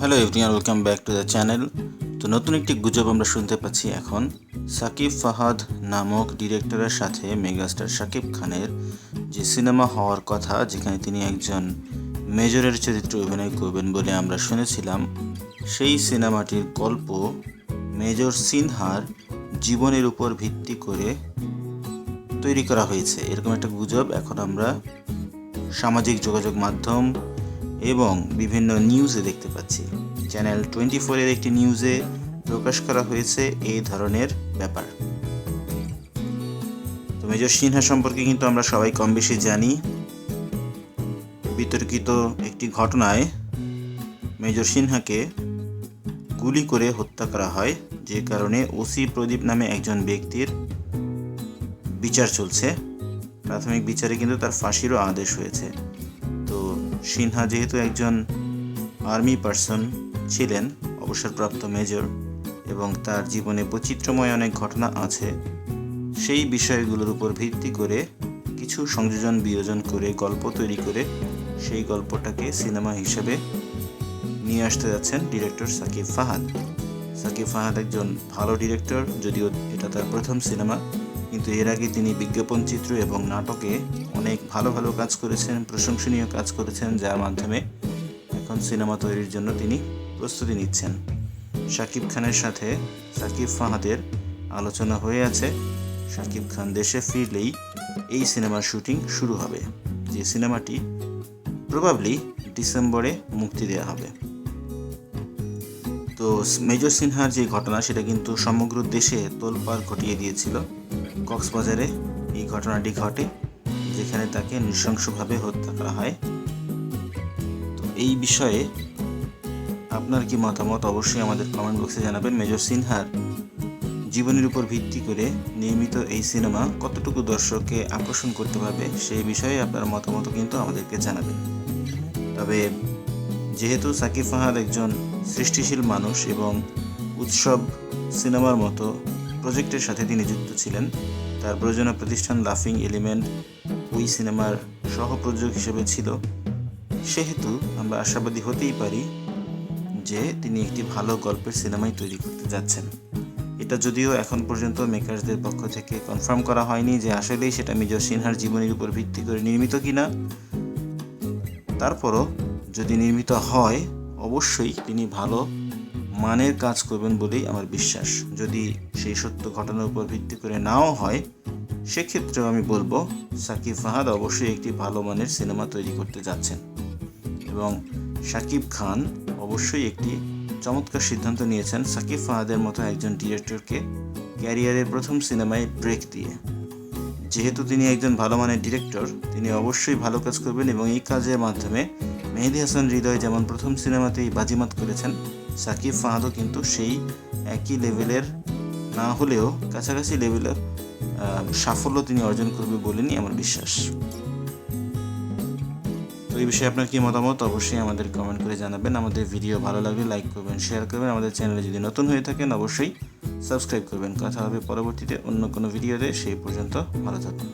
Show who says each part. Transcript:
Speaker 1: Hello everyone, welcome back to the channel. তো নতুন একটি গুজব আমরা শুনতে পাচ্ছি এখন। সাকিব ফাহাদ নামক ডিরেক্টরের সাথে মেগাস্টার শাকিব খানের যে সিনেমা হওয়ার কথা, যেখানে তিনি একজন মেজরের চরিত্রে অভিনয় করবেন বলে আমরা শুনেছিলাম, সেই সিনেমাটির গল্প মেজর সিনহার জীবনের উপর ভিত্তি করে তৈরি করা হয়েছে, এরকম একটা গুজব এখন আমরা সামাজিক যোগাযোগ মাধ্যম এবং বিভিন্ন নিউজে দেখতে পাচ্ছি। চ্যানেল 24-এর একটি নিউজে প্রকাশ করা হয়েছে এই ধরনের ব্যাপার। তো মেজর সিনহা সম্পর্কে কিন্তু আমরা সবাই কম বেশি জানি। বিতর্কিত একটি ঘটনায় মেজর সিনহাকে গুলি করে হত্যা করা হয়, যে কারণে ওসি প্রদীপ নামে একজন ব্যক্তির বিচার চলছে। প্রাথমিক বিচারে কিন্তু তার ফাঁসিরও আদেশ হয়েছে। তো সিনহা যেহেতু একজন আর্মি পার্সন ছিলেন, অবসরপ্রাপ্ত মেজর, এবং তার জীবনে বৈচিত্র্যময় অনেক ঘটনা আছে, সেই বিষয়গুলোর উপর ভিত্তি করে কিছু সংযোজন বিয়োজন করে গল্প তৈরি করে সেই গল্পটাকে সিনেমা হিসেবে নিয়ে আসতে যাচ্ছেন ডিরেক্টর সাকিব ফাহাদ। সাকিব ফাহাদ একজন ভালো ডিরেক্টর, যদিও এটা তার প্রথম সিনেমা, কিন্তু এর আগে তিনি বিজ্ঞাপন চিত্র এবং নাটকে অনেক ভালো ভালো কাজ করেছেন, প্রশংসনীয় কাজ করেছেন, যার মাধ্যমে এখন সিনেমা তৈরির জন্য তিনি প্রস্তুতি নিচ্ছেন। শাকিব খানের সাথে সাকিব ফাহাদের আলোচনা হয়ে আছে। শাকিব খান দেশে ফিরলেই এই সিনেমার শুটিং শুরু হবে, যে সিনেমাটি প্রবাবলি ডিসেম্বরে মুক্তি দেওয়া হবে। তো মেজর সিনহার যে ঘটনা, সেটা কিন্তু সমগ্র দেশে তোলপাড় ঘটিয়ে দিয়েছিল। কক্সবাজারে এই ঘটনাটি ঘটে, যেখানে তাকে নৃশংসভাবে হত্যা করা হয়। তো এই বিষয়ে আপনার কি মতামত অবশ্যই আমাদের কমেন্ট বক্সে জানাবেন। মেজর সিনহার জীবনের উপর ভিত্তি করে নির্মিত এই সিনেমা কতটুকু দর্শককে আকর্ষণ করতে পারবে, সেই বিষয়ে আপনার মতামত কিন্তু আমাদেরকে জানাবেন। তবে যেহেতু সাকিব ফাহাদ একজন সৃষ্টিশীল মানুষ এবং উৎসব সিনেমার মতো প্রজেক্টের সাথে তিনি যুক্ত ছিলেন, তার প্রযোজনা প্রতিষ্ঠান লাফিং এলিমেন্ট ওই সিনেমার সহপ্রযোজক হিসেবে ছিল, সেহেতু আমরা আশাবাদী হতেই পারি যে তিনি একটি ভালো গল্পের সিনেমাই তৈরি করতে যাচ্ছেন। এটা যদিও এখন পর্যন্ত মেকার্সদের পক্ষ থেকে কনফার্ম করা হয়নি যে আসলেই সেটা মেজর সিনহার জীবনের উপর ভিত্তি করে নির্মিত কিনা। তারপরও যদি নির্মিত হয়, অবশ্যই তিনি ভালো মানের কাজ করবেন বলেই আমার বিশ্বাস। যদি সেই সত্য ঘটনার উপর ভিত্তি করে নাও হয়, সেক্ষেত্রেও আমি বলবো সাকিব ফাহাদ অবশ্যই একটি ভালো মানের সিনেমা তৈরি করতে যাচ্ছেন, এবং শাকিব খান অবশ্যই একটি চমৎকার সিদ্ধান্ত নিয়েছেন সাকিব ফাহাদের মতো একজন ডিরেক্টরকে ক্যারিয়ারের প্রথম সিনেমায় ব্রেক দিয়ে। যেহেতু তিনি একজন ভালো মানের ডিরেক্টর, তিনি অবশ্যই ভালো কাজ করবেন, এবং এই কাজের মাধ্যমে মেহেদী হাসান হৃদয় যেমন প্রথম সিনেমাতেই বাজিমাত করেছেন, সাকিব ফাহাদও কিন্তু সেই একই লেভেলের না হলেও কাছাকাছি লেভেলের সাফল্য তিনি অর্জন করবে বলেই আমার বিশ্বাস। তো এই বিষয়ে আপনার কি মতামত অবশ্যই আমাদের কমেন্ট করে জানাবেন। আমাদের ভিডিও ভালো লাগলে লাইক করবেন, শেয়ার করবেন। আমাদের চ্যানেলে যদি নতুন হয়ে থাকেন অবশ্যই সাবস্ক্রাইব করবেন। কথা হবে পরবর্তীতে অন্য কোনো ভিডিওতে, সেই পর্যন্ত ভালো থাকুন।